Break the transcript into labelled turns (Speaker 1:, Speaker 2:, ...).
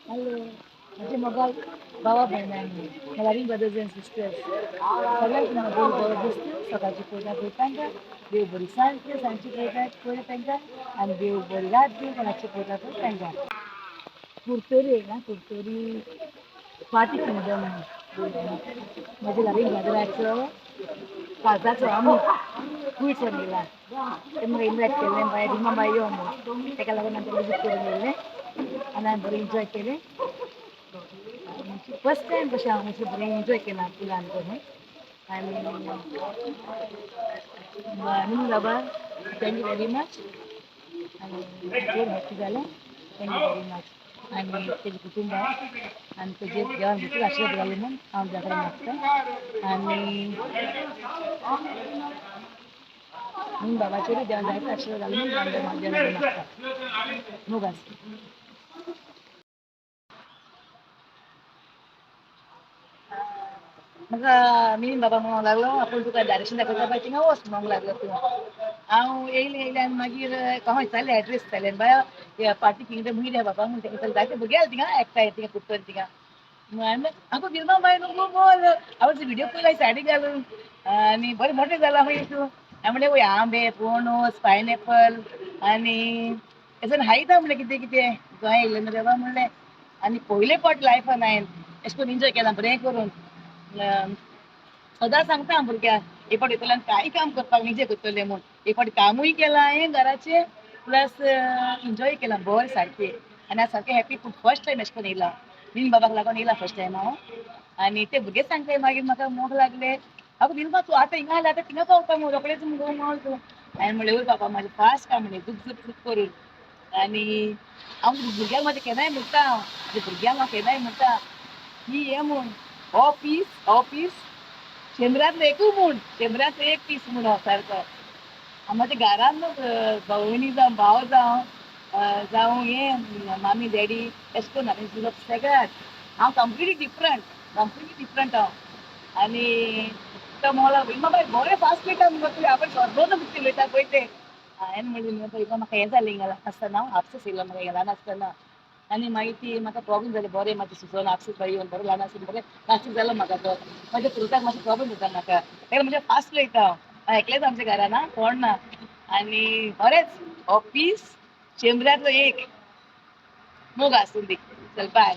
Speaker 1: Hello. म्हणजे मग भावा बहिणांनी मलारी ब्रदर्स अँड सिस्टर्स सगळ्यात मला बोल बरं दिसते सकाळची पोटा पोटांका देव बरी सांजते सांजची पोटा त्यांका आणि देव बरी रात देव कोणाची पोटा त्यांका कुरतोरी आहे ना कुरतोरी पाठी किंगडम आहे म्हणजे घरी गजराचं काजाचं अमूक स्वीट्स गेला ते मग इन्व्हाइट केले बाय रिमा बाई येऊ मग त्याला लागून नंतर विजिट करून गेले आणि आम्ही बरं एन्जॉय केले फर्स्ट टाइम कशा म्हणजे बरं एन्जॉय केला लहानपणी आणि बाबा थँक्यू व्हेरी मच आणि खूप हॅपी झालं थँक्यू व्हेरी मच आणि त्याचे कुटुंब आहे आणि त्याचे जेव्हा भेटून आशीर्वाद झाले मग आम्ही जायला लागतं आणि बाबाचे जेव्हा जायचं आशीर्वाद झाले मग जेवायला लागतं मग असं मग मी बाबा म्हणूंक लागलो आपूण तुका डायरेक्शन दाखयता बाय थिंगा वच म्हणूंक लागलो तूं हांव येयलें येयलें आनी मागीर हांव विचारलें एड्रेस विचारलें बाय पार्टी किंगडम हुंय रे बाबा म्हणून तेका जायते भुरगे आसले थिंगा एकठांय थिंगा कुट्टोन थिंगा आगो गिरमा बाय न्हू बोल हांव व्हिडिओ पयलो सायडीक घालून आनी बरें मोठें जालां मागीर तूं हांवें म्हणलें वय आंबे पणस पायनएपल आनी एजून हायता म्हणलें कितें कितें गोंया येयलें न्हू रे म्हणलें आनी पयलें फावट लायफान हांवें अशें करून एन्जॉय केलां बरें करून सदां सांगता हांव भुरग्यांक हे फावट येतल्यान कांय काम करपाक निजे करतलें म्हूण हे फावट कामूय केलां हांवें घराचें प्लस एन्जॉय केलां बरें सारकें आनी हांव सारकें हॅपी फर्स्ट टायम अशें करून येयलां बीन बाबाक लागून येयलां फर्स्ट टायम हांव आनी ते भुरगे सांगताय मागीर म्हाका मोग लागले आगो बिलमा तूं आतां हिंगा जाल्यार आतां थिंगा पावता मगो रोखडेंच मुगो मॉल तूं हांवें म्हणलें वय बाबा म्हाजें फास्ट काम म्हणलें झूक झूक झूक करून आनी हांव भुरग्यांक म्हाज्या केन्नाय म्हणटा हांव भुरग्यांक हांव केन्नाय म्हणटा की हे म्हूण हो पीस शेंद्रांतलो एकू म्हूण शेंद्रांतलो एक पीस म्हूण हो सारको म्हाज्या घरान भयणी जावं भाव जावं हे मामी डॅडी अशें करून हांवें उलोवप सगळ्याक हांव कंप्लिटली डिफरंट हांव आनी तो म्हणलो विमा बाय बरें फास्ट वयता मुगो तुवें आपण सोदोन वयता पळय तें हांवें म्हणलें विमा म्हाका हें जालें हिंगा आसतना आपसस येयलो म्हाका हिंगा ल्हान आसतना आनी मागीर ती म्हाका प्रोब्लेम जालें बरें मातशें सुचोन आपसूच बाई येवन बरें ल्हान आसतना बरें नासीक जालो म्हाका तो म्हाज्या फ्रुटाक मातशें प्रोब्लेम जाता म्हाका तेका म्हणजे फास्ट वयता हांव एकलेंच आमच्या घरान आं कोण ना आनी बरेंच हो पीस शेंद्रांतलो एक मोग आसूं दी चल बाय